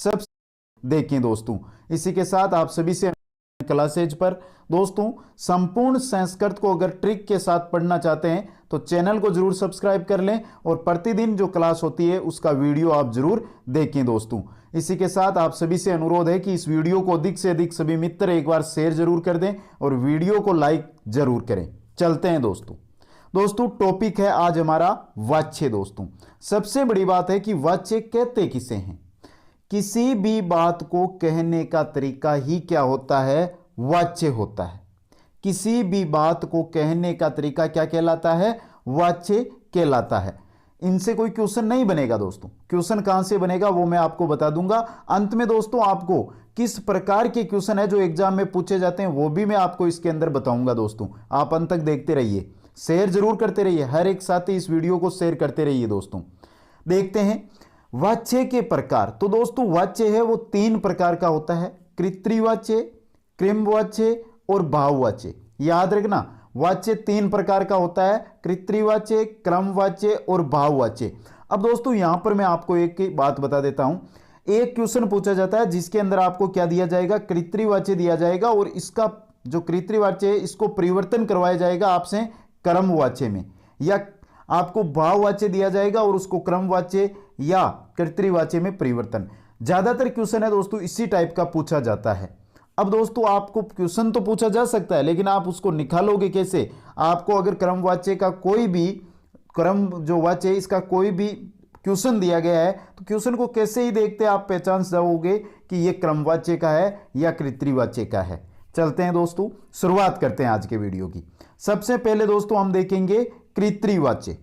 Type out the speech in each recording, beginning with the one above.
सब देखें दोस्तों। इसी के साथ आप सभी से क्लासेज पर दोस्तों संपूर्ण संस्कृत को अगर ट्रिक के साथ पढ़ना चाहते हैं तो चैनल को जरूर सब्सक्राइब कर लें और प्रतिदिन जो क्लास होती है उसका वीडियो आप जरूर देखें दोस्तों। इसी के साथ आप सभी से अनुरोध है कि इस वीडियो को अधिक से अधिक सभी मित्र एक बार शेयर जरूर कर दें और वीडियो को लाइक जरूर करें। चलते हैं दोस्तों टॉपिक है आज हमारा वाच्य दोस्तों। सबसे बड़ी बात है कि वाच्य कहते किसे हैं। किसी भी बात को कहने का तरीका ही क्या होता है, वाच्य होता है। किसी भी बात को कहने का तरीका क्या कहलाता है, वाच्य कहलाता है। इनसे कोई क्वेश्चन नहीं बनेगा दोस्तों। क्वेश्चन कहां से बनेगा वो मैं आपको बता दूंगा। अंत में दोस्तों आपको किस प्रकार के क्वेश्चन है जो एग्जाम में पूछे जाते हैं वो भी मैं आपको इसके अंदर बताऊंगा दोस्तों। आप अंत तक देखते रहिए, शेयर जरूर करते रहिए, हर एक साथी इस वीडियो को शेयर करते रहिए दोस्तों। देखते हैं वाच्य के प्रकार। तो दोस्तों वाच्य है वो 3 प्रकार का होता है, कृत्रिवाच्य, क्रमवाच्य और भाववाच्य। याद रखना वाच्य 3 प्रकार का होता है, कृत्रिवाच्य, क्रमवाच्य और भाववाच्य। अब दोस्तों यहां पर मैं आपको एक बात बता देता हूं। एक क्वेश्चन पूछा जाता है जिसके अंदर आपको क्या दिया जाएगा, कृत्रिवाच्य दिया जाएगा और इसका जो कृत्रिवाच्य है इसको परिवर्तन करवाया जाएगा आपसे क्रमवाच्य में, या आपको भाववाच्य दिया जाएगा और उसको क्रमवाच्य या कृत्रिवाच्य में परिवर्तन। ज्यादातर क्वेश्चन है दोस्तों इसी टाइप का पूछा जाता है। अब दोस्तों आपको क्वेश्चन तो पूछा जा सकता है लेकिन आप उसको निकालोगे कैसे। आपको अगर क्रमवाच्य का कोई भी क्रम जो वाच्य है इसका कोई भी क्वेश्चन दिया गया है तो क्वेश्चन को कैसे ही देखते आप पहचान जाओगे कि यह क्रमवाच्य का है या कृत्रिवाच्य का है। चलते हैं दोस्तों, शुरुआत करते हैं आज के वीडियो की। सबसे पहले दोस्तों हम देखेंगे कृत्रिवाच्य।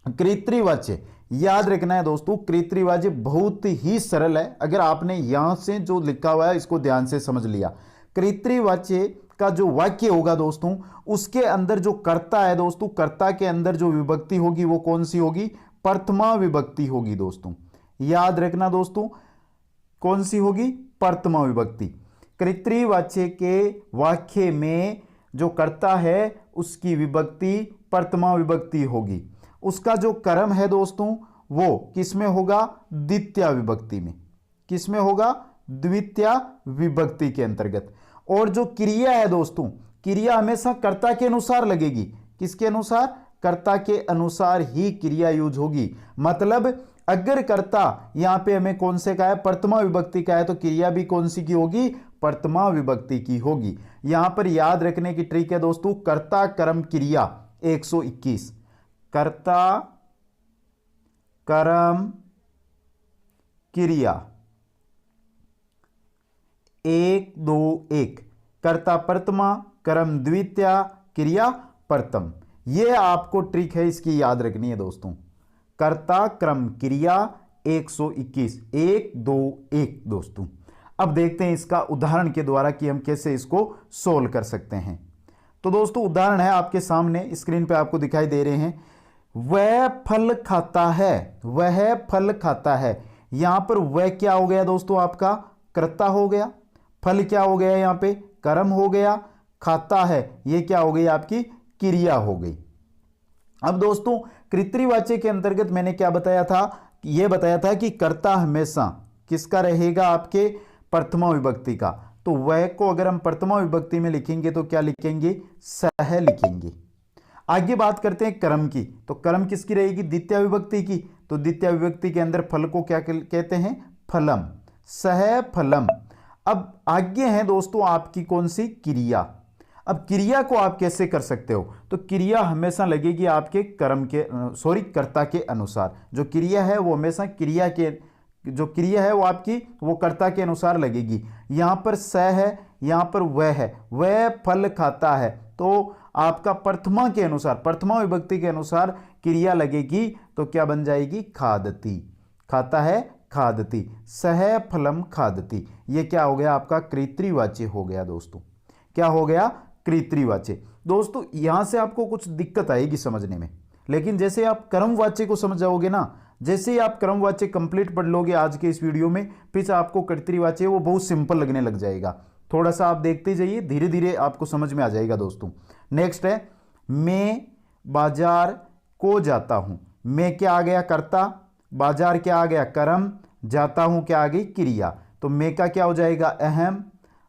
कृत्रिवाच्य याद रखना है दोस्तों, कृत्रिवाच्य बहुत ही सरल है। अगर आपने यहां से जो लिखा हुआ है इसको ध्यान से समझ लिया, कृत्रिवाच्य का जो वाक्य होगा दोस्तों उसके अंदर जो कर्ता है दोस्तों, कर्ता के अंदर जो विभक्ति होगी वो कौन सी होगी, प्रथमा विभक्ति होगी दोस्तों। याद रखना दोस्तों कौन सी होगी, प्रथमा विभक्ति। कृत्रिवाच्य के वाक्य में जो कर्ता है उसकी विभक्ति प्रथमा विभक्ति होगी। उसका जो कर्म है दोस्तों वो किसमें होगा, द्वितीया विभक्ति में। किसमें होगा, द्वितीया विभक्ति के अंतर्गत। और जो क्रिया है दोस्तों, क्रिया हमेशा कर्ता के अनुसार लगेगी। किसके अनुसार, कर्ता के अनुसार ही क्रिया यूज होगी। मतलब अगर कर्ता यहां पे हमें कौन से का है, प्रथमा विभक्ति का है तो क्रिया भी कौन सी की होगी, प्रथमा विभक्ति की होगी। यहां पर याद रखने की ट्रिक है दोस्तों, कर्ता कर्म क्रिया 121। कर्ता कर्म क्रिया 1 2 1, कर्ता प्रथमा कर्म द्वितीया क्रिया प्रथम। यह आपको ट्रिक है, इसकी याद रखनी है दोस्तों। कर्ता क्रम क्रिया 121 1 2 1 दोस्तों। अब देखते हैं इसका उदाहरण के द्वारा कि हम कैसे इसको सोल्व कर सकते हैं। तो दोस्तों उदाहरण है आपके सामने स्क्रीन पे आपको दिखाई दे रहे हैं। वह फल खाता है, वह फल खाता है। यहां पर वह क्या हो गया दोस्तों, आपका कर्ता हो गया। फल क्या हो गया, यहां पे कर्म हो गया। खाता है ये क्या हो गई, आपकी क्रिया हो गई। अब दोस्तों कृत्रिवाच्य के अंतर्गत मैंने क्या बताया था, यह बताया था कि कर्ता हमेशा किसका रहेगा, आपके प्रथमा विभक्ति का। तो वह को अगर हम प्रथमा विभक्ति में लिखेंगे तो क्या लिखेंगे, सह लिखेंगे। आगे बात करते हैं कर्म की। तो कर्म किसकी रहेगी, द्वितीय विभक्ति की। तो द्वितीय विभक्ति के अंदर फल को क्या कहते हैं, फलम, सह फलम। अब आगे है दोस्तों आपकी कौन सी, क्रिया। अब क्रिया को आप कैसे कर सकते हो, तो क्रिया हमेशा लगेगी आपके कर्म के कर्ता के अनुसार। जो क्रिया है वो हमेशा क्रिया के, जो क्रिया है वो आपकी वो कर्ता के अनुसार लगेगी। यहां पर स है, यहां पर वह है, वह फल खाता है। तो आपका प्रथमा के अनुसार, प्रथमा विभक्ति के अनुसार क्रिया लगेगी तो क्या बन जाएगी, खादती। खाता है खादती, सह फलम खादती। ये क्या हो गया, आपका कृत्रिवाच्य हो गया दोस्तों। क्या हो गया, कृत्रिवाच्य। दोस्तों यहां से आपको कुछ दिक्कत आएगी समझने में, लेकिन जैसे आप कर्मवाच्य को समझ जाओगे ना, जैसे ही आप कर्मवाच्य कंप्लीट पढ़ लोगे आज के इस वीडियो में, फिर आपको कृत्रिवाच्य वो बहुत सिंपल लगने लग जाएगा। थोड़ा सा आप देखते जाइए, धीरे धीरे आपको समझ में आ जाएगा दोस्तों। नेक्स्ट है, मैं बाजार को जाता हूं। मैं क्या आ गया, कर्ता, बाजार क्या आ गया, कर्म, जाता हूं क्या आ गई क्रिया, तो मैं का क्या हो जाएगा अहम,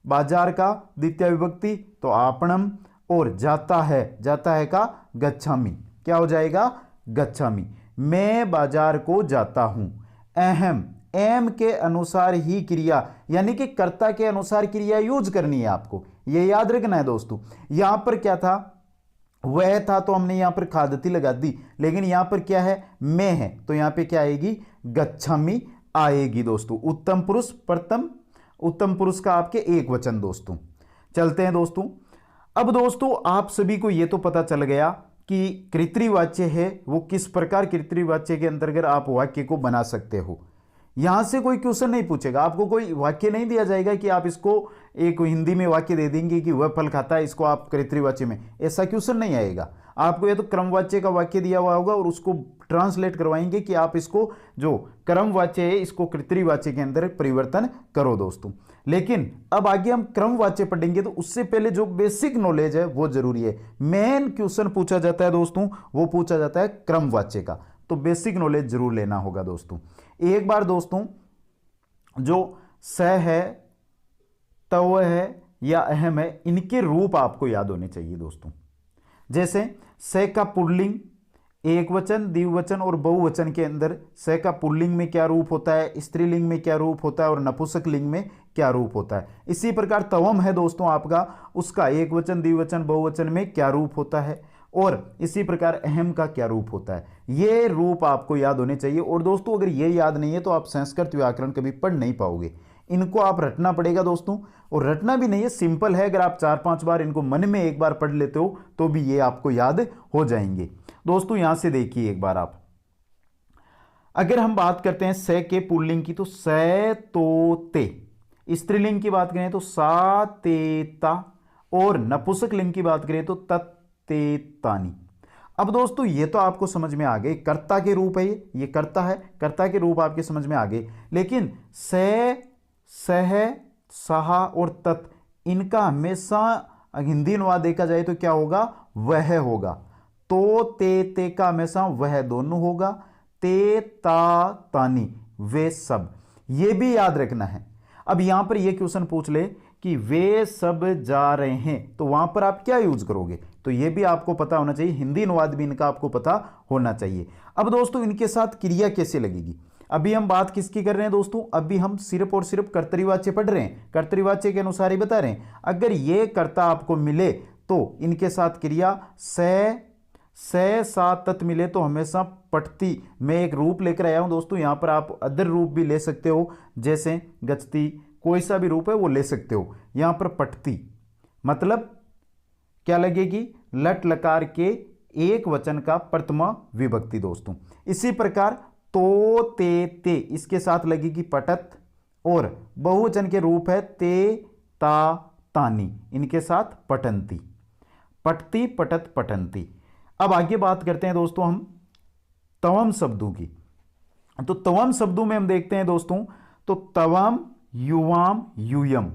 बाजार का द्वितीय विभक्ति तो आपणम, और जाता है का गच्छामि, क्या हो जाएगा गच्छामि। मैं बाजार को जाता हूं, अहम एम के अनुसार ही क्रिया, यानी कि कर्ता के अनुसार क्रिया यूज करनी है आपको, ये याद रखना है दोस्तों। यहां पर क्या था, वह था तो हमने यहां पर खादती लगा दी, लेकिन यहां पर क्या है मैं है, तो यहां पे क्या आएगी गच्छामि आएगी दोस्तों। उत्तम पुरुष प्रथम, उत्तम पुरुष का आपके एक वचन दोस्तों। चलते हैं दोस्तों। अब दोस्तों आप सभी को यह तो पता चल गया कि कृत्रिवाच्य है वो किस प्रकार कृत्रिवाच्य के अंतर्गत आप वाक्य को बना सकते हो। यहां से कोई क्वेश्चन नहीं पूछेगा, आपको कोई वाक्य नहीं दिया जाएगा कि आप इसको एक हिंदी में वाक्य दे देंगे कि वह फल खाता है, इसको आप कृत्रिवाच्य में, ऐसा क्वेश्चन नहीं आएगा। आपको ये तो क्रमवाच्य का वाक्य दिया हुआ होगा और उसको ट्रांसलेट करवाएंगे कि आप इसको जो क्रमवाच्य है इसको कृत्रिवाच्य के अंदर परिवर्तन करो दोस्तों। लेकिन अब आगे हम क्रमवाच्य पढ़ेंगे तो उससे पहले जो बेसिक नॉलेज है वो जरूरी है। मेन क्वेश्चन पूछा जाता है दोस्तों, वो पूछा जाता है क्रमवाच्य का, तो बेसिक नॉलेज जरूर लेना होगा दोस्तों। एक बार दोस्तों जो स है, तव है या अहम है, इनके रूप आपको याद होने चाहिए दोस्तों। जैसे स का पुल्लिंग एक वचन, द्विवचन और बहुवचन के अंदर स का पुल्लिंग में क्या रूप होता है, स्त्रीलिंग में क्या रूप होता है और नपुंसक लिंग में क्या रूप होता है। इसी प्रकार तवम है दोस्तों आपका, उसका एक वचन, द्विवचन, बहुवचन में क्या रूप होता है, और इसी प्रकार अहम का क्या रूप होता है। ये रूप आपको याद होने चाहिए। और दोस्तों अगर ये याद नहीं है तो आप संस्कृत व्याकरण कभी पढ़ नहीं पाओगे, इनको आप रटना पड़ेगा दोस्तों। और रटना भी नहीं है, सिंपल है, अगर आप 4-5 बार इनको मन में एक बार पढ़ लेते हो तो भी ये आपको याद हो जाएंगे दोस्तों। यहां से देखिए एक बार आप, अगर हम बात करते हैं स के पुल्लिंग की तो स तो ते, स्त्रीलिंग की बात करें तो सा ते ता, और नपुंसक लिंग की बात करें तो तत् ते तानी। अब दोस्तों ये तो आपको समझ में आ गए, कर्ता के रूप है, ये कर्ता है, कर्ता के रूप आपके समझ में आ गए। लेकिन स, सह, सहा और तत्, इनका हमेशा हिंदी अनुवाद देखा जाए तो क्या होगा, वह होगा। तो ते का हमेशा वह दोनों होगा, ते ता तानी वे सब, ये भी याद रखना है। अब यहां पर यह क्वेश्चन पूछ ले कि वे सब जा रहे हैं, तो वहां पर आप क्या यूज करोगे, तो यह भी आपको पता होना चाहिए, हिंदी अनुवाद भी इनका आपको पता होना चाहिए। अब दोस्तों इनके साथ क्रिया कैसे लगेगी, अभी हम बात किसकी कर रहे हैं दोस्तों, अभी हम सिर्फ और सिर्फ कर्तरीवाच्य पढ़ रहे हैं, कर्तरीवाच्य के अनुसार ही बता रहे हैं। अगर ये कर्ता आपको मिले तो इनके साथ क्रिया से सा तत् मिले तो हमेशा पठती, मैं एक रूप लेकर आया हूं दोस्तों, यहां पर आप अदर रूप भी ले सकते हो, जैसे गच्छति, कोई सा भी रूप है वो ले सकते हो। यहां पर पठती मतलब क्या लगेगी, लट लकार के एक वचन का प्रथमा विभक्ति दोस्तों। इसी प्रकार तो ते, इसके साथ लगेगी पटत, और बहुवचन के रूप है ते ता तानी, इनके साथ पठंती, पठती पटत पठंती। अब आगे बात करते हैं दोस्तों हम तवम शब्दों की, तो तवम शब्दों में हम देखते हैं दोस्तों, तो तवम युवाम यूयम,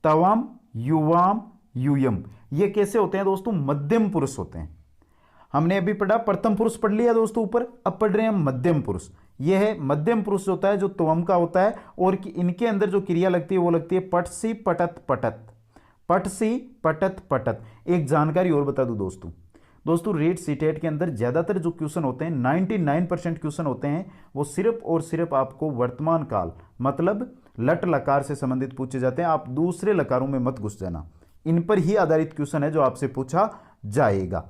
तवम युवाम यूयम, ये कैसे होते हैं दोस्तों, मध्यम पुरुष होते हैं। हमने अभी पढ़ा प्रथम पुरुष पढ़ लिया दोस्तों ऊपर, अब पढ़ रहे हैं मध्यम पुरुष। यह है मध्यम पुरुष होता है जो तवम का होता है, और इनके अंदर जो क्रिया लगती है वो लगती है पटसी पटत पटत, पटसी पटत पटत। एक जानकारी और बता दूं दोस्तों रेट सीटेट के अंदर ज्यादातर जो क्वेश्चन होते हैं 99% क्वेश्चन होते हैं वो सिर्फ और सिर्फ आपको वर्तमान काल मतलब लट लकार से संबंधित पूछे जाते हैं। आप दूसरे लकारों में मत घुस जाना, इन पर ही आधारित क्वेश्चन है जो आपसे पूछा जाएगा।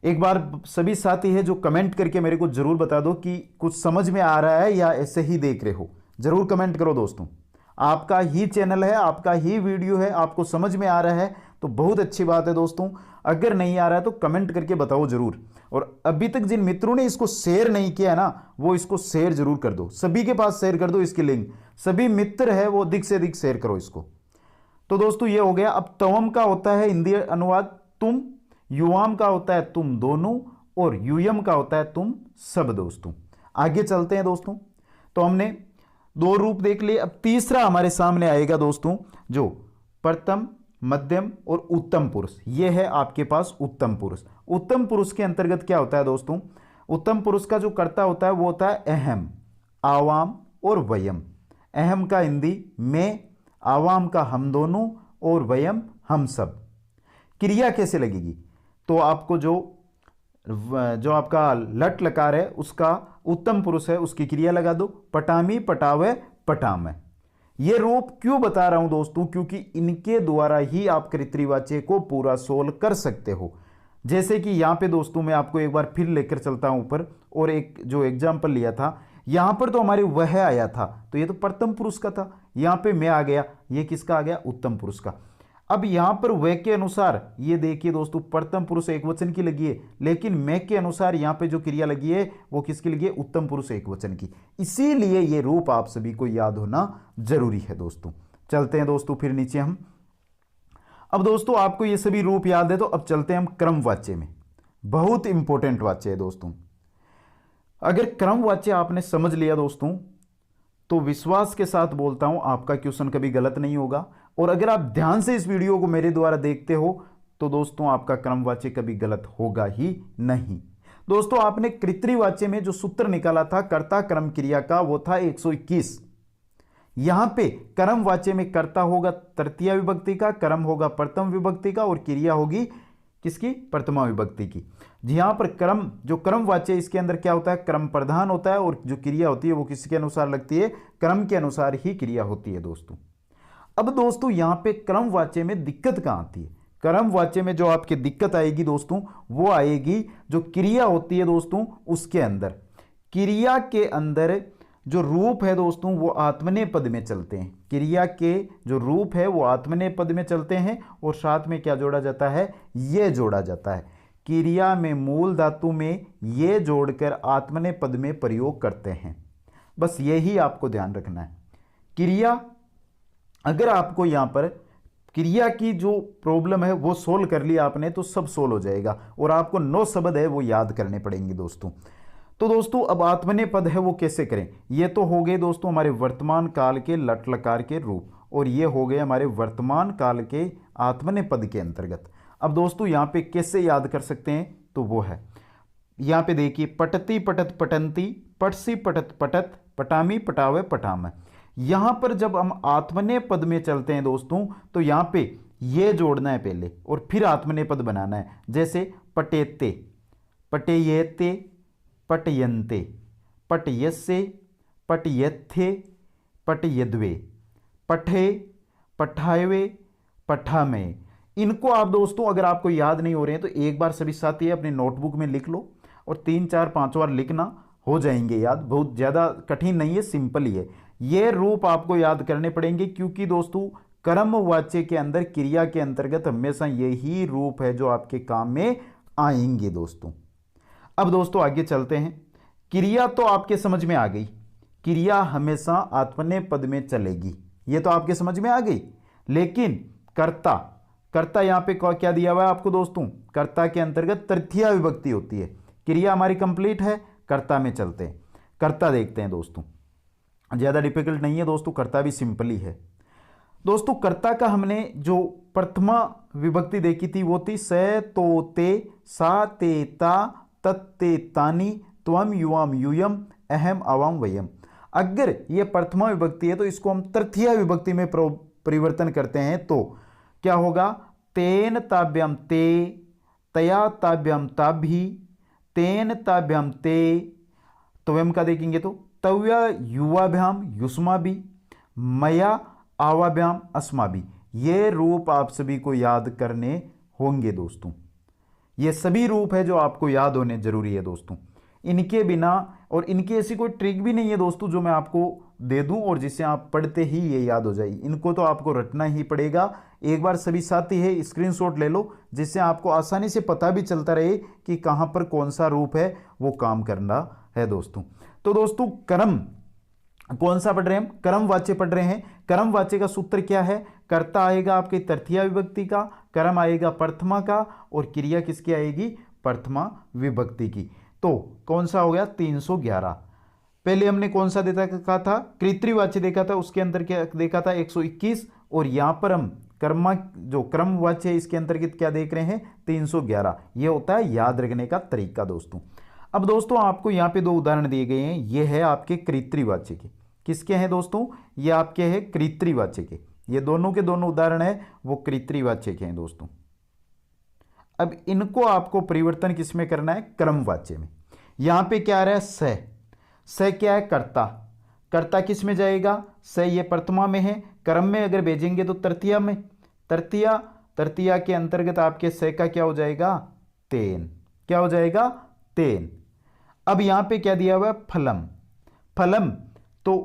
एक बार सभी साथी है जो कमेंट करके मेरे को जरूर बता दो कि कुछ समझ में आ रहा है या ऐसे ही देख रहे हो, जरूर कमेंट करो दोस्तों। आपका ही चैनल है, आपका ही वीडियो है, आपको समझ में आ रहा है तो बहुत अच्छी बात है दोस्तों। अगर नहीं आ रहा है तो कमेंट करके बताओ जरूर। और अभी तक जिन मित्रों ने इसको शेयर नहीं किया है ना, वो इसको शेयर जरूर कर दो, सभी के पास शेयर कर दो इसकी लिंक, सभी मित्र है वो अधिक से अधिक शेयर करो इसको। तो दोस्तों ये हो गया। अब तवम का होता है हिंदी अनुवाद तुम, युवाम का होता है तुम दोनों, और यूयम का होता है तुम सब दोस्तों। आगे चलते हैं दोस्तों। तो हमने दो रूप देख लिए, अब तीसरा हमारे सामने आएगा दोस्तों जो प्रथम, मध्यम और उत्तम पुरुष। यह है आपके पास उत्तम पुरुष। उत्तम पुरुष के अंतर्गत क्या होता है दोस्तों, उत्तम पुरुष का जो कर्ता होता है वो होता है अहम, आवाम, और वयम। अहम का हिंदी मैं, आवाम का हम दोनों और वयम हम सब। क्रिया कैसे लगेगी? तो आपको जो आपका लट लकार है उसका उत्तम पुरुष है, उसकी क्रिया लगा दो, पटामी पटावे पटाम। ये रूप क्यों बता रहा हूं दोस्तों? क्योंकि इनके द्वारा ही आप कृत्रिवाच्य को पूरा सोल्व कर सकते हो। जैसे कि यहां पे दोस्तों मैं आपको एक बार फिर लेकर चलता हूं ऊपर, और एक जो एग्जाम्पल लिया था यहां पर तो हमारे वह आया था, तो ये तो प्रथम पुरुष का था। यहां पे मैं आ गया, ये किसका आ गया? उत्तम पुरुष का। अब यहां पर वह के अनुसार ये देखिए दोस्तों, प्रथम पुरुष एक वचन की लगी है, लेकिन मैं के अनुसार यहां पे जो क्रिया लगी है वो किसकी लगी है? उत्तम पुरुष एक वचन की। इसीलिए ये रूप आप सभी को याद होना जरूरी है दोस्तों। चलते हैं दोस्तों फिर नीचे हम। अब दोस्तों आपको ये सभी रूप याद है, तो अब चलते हैं हम क्रम वाच्य में। बहुत इंपॉर्टेंट वाच्य है दोस्तों। अगर क्रम वाच्य आपने समझ लिया दोस्तों, तो विश्वास के साथ बोलता हूं आपका क्वेश्चन कभी गलत नहीं होगा। और अगर आप ध्यान से इस वीडियो को मेरे द्वारा देखते हो तो दोस्तों आपका क्रमवाच्य कभी गलत होगा ही नहीं। दोस्तों आपने कृत्रिवाच्य में जो सूत्र निकाला था कर्ता कर्म क्रिया का, वो था 121। यहां पे कर्मवाच्य में कर्ता होगा तृतीया विभक्ति का, कर्म होगा प्रथम विभक्ति का, और क्रिया होगी किसकी? प्रथमा विभक्ति की। यहां पर कर्म, जो कर्मवाच्य इसके अंदर क्या होता है? क्रम प्रधान होता है, और जो क्रिया होती है वो किसके अनुसार लगती है? क्रम के अनुसार ही क्रिया होती है दोस्तों। अब दोस्तों यहां पे क्रमवाच्य में दिक्कत कहां आती है? क्रमवाच्य में जो आपकी दिक्कत आएगी दोस्तों, वो आएगी जो क्रिया होती है दोस्तों उसके अंदर। क्रिया के अंदर जो रूप है दोस्तों वो आत्मनेय पद में चलते हैं। क्रिया के जो रूप है वो आत्मनेय पद में चलते हैं, और साथ में क्या जोड़ा जाता है? ये जोड़ा जाता है। क्रिया में मूल धातु में ये जोड़कर आत्मनेय पद में प्रयोग करते हैं। बस यही आपको ध्यान रखना है। क्रिया, अगर आपको यहां पर क्रिया की जो प्रॉब्लम है वो सोल्व कर लिया आपने, तो सब सोल्व हो जाएगा, और आपको 9 शब्द है वो याद करने पड़ेंगे दोस्तों। तो दोस्तों अब आत्मनेय पद है वो कैसे करें? ये तो हो गए दोस्तों हमारे वर्तमान काल के लट लकार के रूप, और ये हो गए हमारे वर्तमान काल के आत्मनेय पद के अंतर्गत। अब दोस्तों यहां पे कैसे याद कर सकते हैं? तो वो है, यहां पे देखिए, पटती पटत पटंती, पटसी पटत पटत, पटामी पटावे पटाम। यहां पर जब हम आत्मनेय पद में चलते हैं दोस्तों, तो यहां पे ये जोड़ना है पहले, और फिर आत्मनेय पद बनाना है। जैसे पटेते, पटेयेते, पटयन्ते, पटयस्से, पटयथे, पटयद्वे, पठे, पठायवे, पठामे। इनको आप दोस्तों अगर आपको याद नहीं हो रहे हैं तो एक बार सभी साथी अपने नोटबुक में लिख लो, और 3 4 5 बार लिखना, हो जाएंगे याद। बहुत ज़्यादा कठिन नहीं है, सिंपल ही है। ये रूप आपको याद करने पड़ेंगे, क्योंकि दोस्तों कर्मवाच्य के अंदर क्रिया के अंतर्गत हमेशा यही रूप है जो आपके काम में आएंगे दोस्तों। अब दोस्तों आगे चलते हैं। क्रिया तो आपके समझ में आ गई, क्रिया हमेशा आत्मनेय पद में चलेगी, ये तो आपके समझ में आ गई। लेकिन कर्ता, कर्ता यहां पे क्या दिया हुआ है आपको दोस्तों? कर्ता के अंतर्गत तृतीया विभक्ति होती है। क्रिया हमारी कंप्लीट है, कर्ता में चलते हैं। कर्ता देखते हैं दोस्तों, ज्यादा डिफिकल्ट नहीं है दोस्तों, कर्ता भी सिंपल ही है दोस्तों। कर्ता का हमने जो प्रथमा विभक्ति देखी थी वो थी स तो ते, सा ते ता, तत्ते तानी, त्वम युवाम यूयम, अहम आवाम वयम। अगर ये प्रथमा विभक्ति है तो इसको हम तृतीया विभक्ति में परिवर्तन करते हैं तो क्या होगा? तेन ताभ्यम ते, तया ताभ्यम ताभि, तेन ताभ्यम ते, त्वम का देखेंगे तो तव्या युवाभ्याम युष्माभि, मया आवाभ्याम अस्माभि। ये रूप आप सभी को याद करने होंगे दोस्तों। ये सभी रूप है जो आपको याद होने जरूरी है दोस्तों। इनके बिना, और इनकी ऐसी कोई ट्रिक भी नहीं है दोस्तों जो मैं आपको दे दूं और जिससे आप पढ़ते ही ये याद हो जाए। इनको तो आपको रटना ही पड़ेगा। एक बार सभी साथी है स्क्रीनशॉट ले लो, जिससे आपको आसानी से पता भी चलता रहे कि कहां पर कौन सा रूप है वो काम करना है दोस्तों। तो दोस्तों कर्म कौन सा पढ़ रहे हैं हम? कर्मवाच्य पढ़ रहे हैं। कर्मवाच्य का सूत्र क्या है? कर्ता आएगा आपके तृतीया विभक्ति का, कर्म आएगा प्रथमा का, और क्रिया किसकी आएगी? प्रथमा विभक्ति की। तो कौन सा हो गया? 311। पहले हमने कौन सा देखा था? कृत्रिवाच्य देखा था, उसके अंदर क्या देखा था? 121। और यहां पर हम कर्मा जो क्रमवाच्य है इसके अंतर्गत क्या देख रहे हैं? 311। यह होता है याद रखने का तरीका दोस्तों। अब दोस्तों आपको यहां पे 2 उदाहरण दिए गए हैं, ये है आपके कृत्रिवाच्य के। किसके हैं दोस्तों? ये आपके हैं कृत्रिवाच्य के। ये दोनों के दोनों उदाहरण है वो कृत्रिवाच्य के हैं दोस्तों। अब इनको आपको परिवर्तन किसमें करना है? क्रमवाच्य में। यहां पे क्या आ रहा है? स क्या है? कर्ता। कर्ता किस में जाएगा? स ये प्रथमा में है, क्रम में अगर भेजेंगे तो तृतीया में। तृतीया, तृतीया के अंतर्गत आपके स का क्या हो जाएगा? तेन। क्या हो जाएगा? तेन। अब यहां पे क्या दिया हुआ है? फलम। फलम तो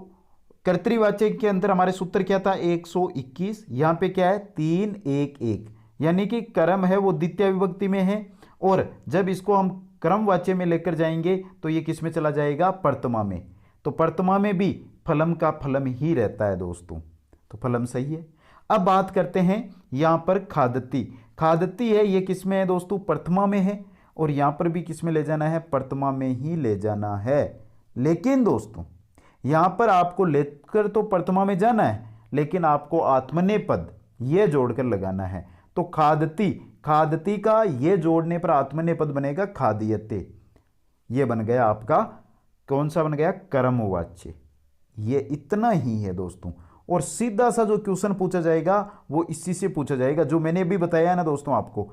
कर्तृवाचक के अंदर हमारे सूत्र क्या था? 121। यहां पे क्या है? 3 1 1, यानी कि कर्म है वो द्वितीय विभक्ति में है, और जब इसको हम क्रमवाच्य में लेकर जाएंगे तो ये किस में चला जाएगा? प्रथमा में। तो प्रथमा में भी फलम का फलम ही रहता है दोस्तों, तो फलम सही है। अब बात करते हैं यहां पर खादती। खादती है ये किस में है दोस्तों? प्रथमा में है, और यहां पर भी किस में ले जाना है? प्रथमा में ही ले जाना है। लेकिन दोस्तों यहां पर आपको लेकर तो प्रथमा में जाना है, लेकिन आपको आत्मनेय पद ये जोड़कर लगाना है। तो खादती, खादती का ये जोड़ने पर आत्मनेय पद बनेगा खादियते। ये बन गया आपका कौन सा बन गया? कर्मवाच्य। ये इतना ही है दोस्तों। और सीधा सा जो क्वेश्चन पूछा जाएगा वो इसी से पूछा जाएगा जो मैंने अभी बताया ना दोस्तों आपको,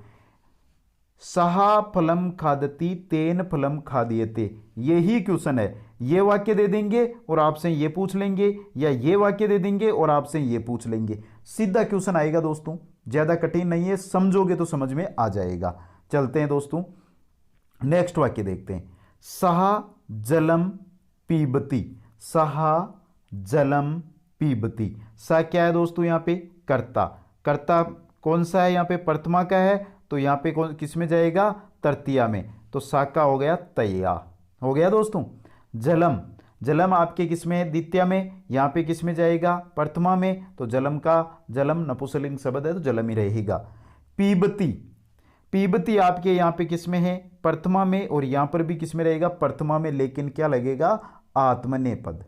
सहा फलम खादती तेन फलम खादियते। यही क्वेश्चन है। ये वाक्य दे देंगे और आपसे ये पूछ लेंगे, या ये वाक्य दे देंगे और आपसे ये पूछ लेंगे। सीधा क्वेश्चन आएगा दोस्तों, ज्यादा कठिन नहीं है, समझोगे तो समझ में आ जाएगा। चलते हैं दोस्तों, नेक्स्ट वाक्य देखते हैं। सहा जलम पीबती। सहा जलम पीबती। सा क्या है दोस्तों? यहां पे कर्ता। कर्ता कौन सा है? यहां पे प्रथमा का है, तो यहां पे कौन किस में जाएगा? तृतीया में। तो सा का हो गया तैया। हो गया दोस्तों। जलम, जलम आपके किस में है? द्वितीया में। यहां पे किस में जाएगा? प्रथमा में। तो जलम का, जलम नपुंसकलिंग शब्द है तो जलम ही रहेगा। पीबती, पीबती आपके यहां पे किस में है? प्रथमा में, और यहां पर भी किस में रहेगा? प्रथमा में, लेकिन क्या लगेगा? आत्मनेय पद।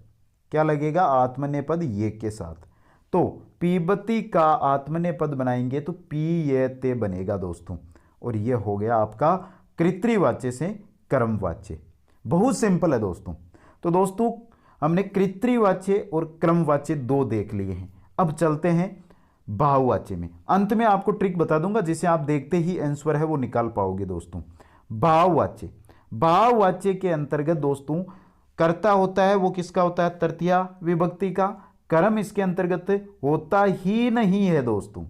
क्या लगेगा? आत्मनेय पद ये के साथ। तो पीबती का आत्मनेय पद बनाएंगे तो पीयते बनेगा दोस्तों, और ये हो गया आपका कृत्रिवाच्य से कर्मवाच्य। बहुत सिंपल है दोस्तों। तो दोस्तों हमने कृत्रिवाच्य और क्रमवाच्य दो देख लिए हैं। अब चलते हैं बहुवाच्य में। अंत में आपको ट्रिक बता दूंगा जिसे आप देखते ही आंसर है वो निकाल पाओगे दोस्तों। बहुवाच्य, बहुवाच्य के अंतर्गत दोस्तों कर्ता होता है वो किसका होता है? तृतीया विभक्ति का। कर्म इसके अंतर्गत होता ही नहीं है दोस्तों।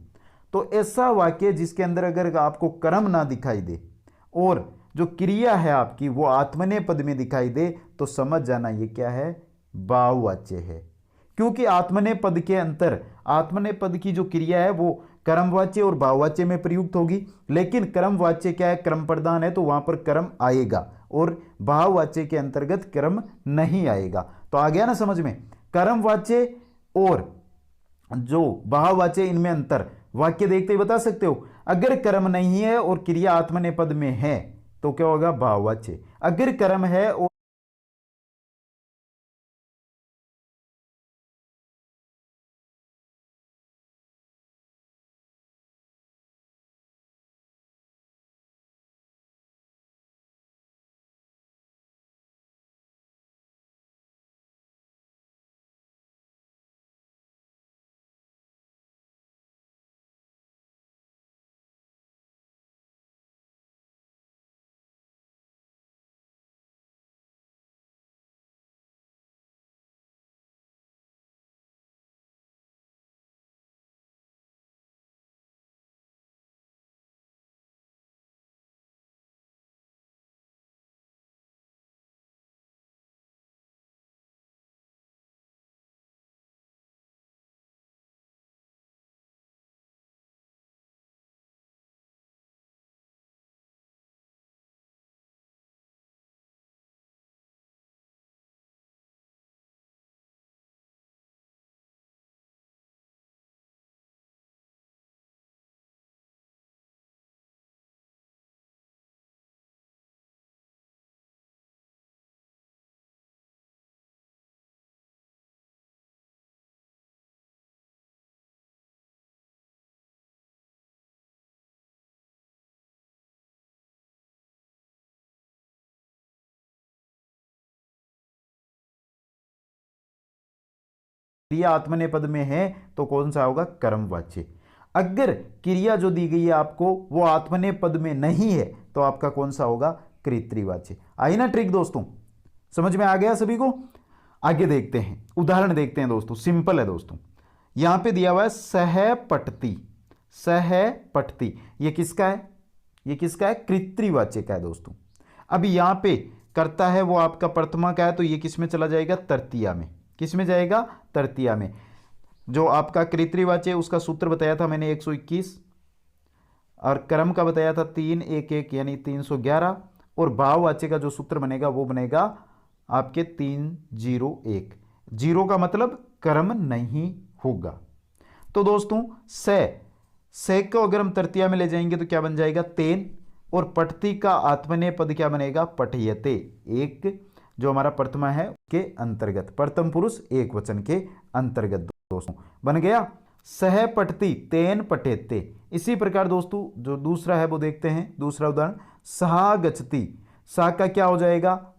तो ऐसा वाक्य जिसके अंदर अगर आपको कर्म ना दिखाई दे और जो क्रिया है आपकी वो आत्मनेय पद में दिखाई दे, तो समझ जाना ये क्या है? बहुवाच्य है। क्योंकि आत्मनेय पद के अंतर, आत्मनेय पद की जो क्रिया है वो कर्मवाच्य और बहुवाच्य में प्रयुक्त होगी, लेकिन कर्मवाच्य क्या है? कर्म प्रधान है, तो वहां पर कर्म आएगा, और बहुवाच्य के अंतर्गत कर्म नहीं आएगा। तो आ गया ना समझ में? कर्मवाच्य और जो बहुवाच्य इनमें अंतर वाक्य देखते ही बता सकते हो। अगर कर्म नहीं है और क्रिया आत्मनेय पद में है तो क्या होगा? बहुवाच्य। अगर कर्म है और क्रिया आत्मनेपद में है तो कौन सा होगा, कर्मवाच्य। अगर क्रिया जो दी गई है आपको वो आत्मनेपद में नहीं है तो आपका कौन सा होगा, कर्तृवाच्य। आई ना ट्रिक दोस्तों, समझ में आ गया सभी को। आगे देखते हैं, उदाहरण देखते हैं दोस्तों, सिंपल है दोस्तों। यहां पे दिया हुआ है सहपठती, सहपठती, ये किसका है, ये किसका है, कर्तृवाच्य का है दोस्तों। अब यहां पे करता है वो आपका प्रथमा का है तो ये किस में चला जाएगा, तृतीया में। किस में जाएगा, तृतीया में। जो आपका कर्तृवाच्य उसका सूत्र बताया था मैंने 121, और कर्म का बताया था 311 यानी 311, और भाववाच्य का जो सूत्र बनेगा वो बनेगा आपके 301। जीरो का मतलब कर्म नहीं होगा। तो दोस्तों से को अगर हम तृतीया में ले जाएंगे तो क्या बन जाएगा, तेन, और पठती का आत्मनेपद क्या बनेगा, पठयते। एक जो हमारा प्रथमा है के अंतर्गत, प्रथम पुरुष एक वचन के अंतर्गत दोस्तों बन गया, सह पठती तेन पठेते। इसी प्रकार दोस्तों जो दूसरा है वो देखते हैं, दूसरा उदाहरण, सहा गच्छति, सा का क्या हो जाएगा,